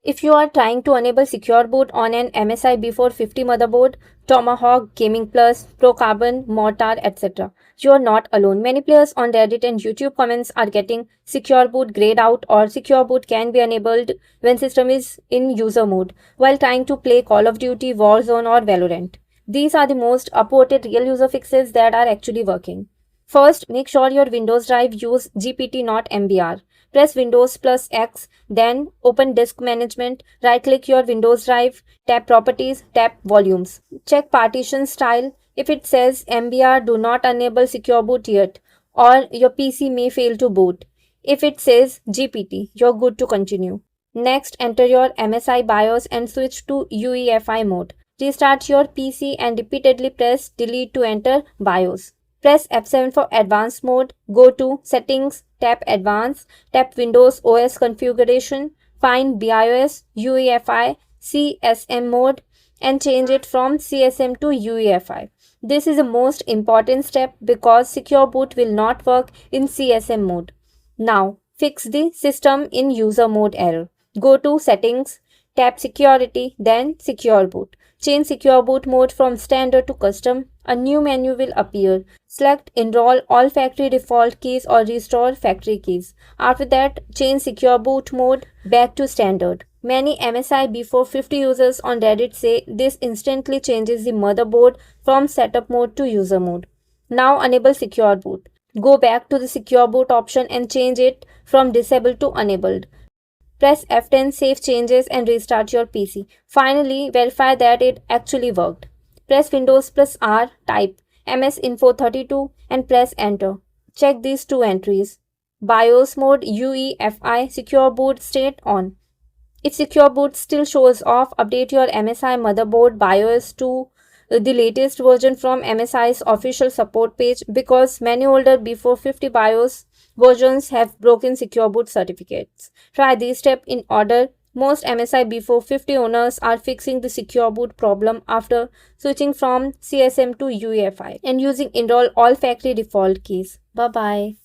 If you are trying to enable secure boot on an MSI B450 motherboard, Tomahawk, Gaming Plus, Pro Carbon, Mortar, etc., you are not alone. Many players on Reddit and YouTube comments are getting secure boot grayed out or secure boot can be enabled when system is in user mode while trying to play Call of Duty, Warzone or Valorant. These are the most upvoted real user fixes that are actually working. First, make sure your Windows drive use GPT not MBR. Press Windows plus X, then open Disk Management, right-click your Windows drive, tap Properties, tap Volumes. Check Partition Style. If it says MBR, do not enable Secure Boot yet, or your PC may fail to boot. If it says GPT, you're good to continue. Next, enter your MSI BIOS and switch to uefi mode. Restart your PC and repeatedly press Delete to enter BIOS. Press F7 for Advanced mode, go to Settings, tap Advanced, tap Windows OS Configuration, find BIOS, UEFI, CSM mode and change it from CSM to UEFI. This is the most important step because secure boot will not work in CSM mode. Now, fix the system in user mode error. Go to Settings, tap Security, then Secure Boot. Change Secure Boot mode from Standard to Custom. A new menu will appear. Select Enroll all factory default keys or restore factory keys. After that, change Secure Boot mode back to Standard. Many MSI B450 users on Reddit say this instantly changes the motherboard from setup mode to user mode. Now enable Secure Boot. Go back to the Secure Boot option and change it from disabled to enabled. Press F10, save changes and restart your PC. Finally, verify that it actually worked. Press Windows plus R, type MSInfo32 and press enter. Check these two entries. BIOS mode UEFI, secure boot state on. If secure boot still shows off, update your MSI motherboard BIOS to the latest version from MSI's official support page because many older B450 BIOS versions have broken secure boot certificates. Try these steps in order. Most MSI B450 owners are fixing the secure boot problem after switching from CSM to UEFI and using enroll all factory default keys. Bye bye.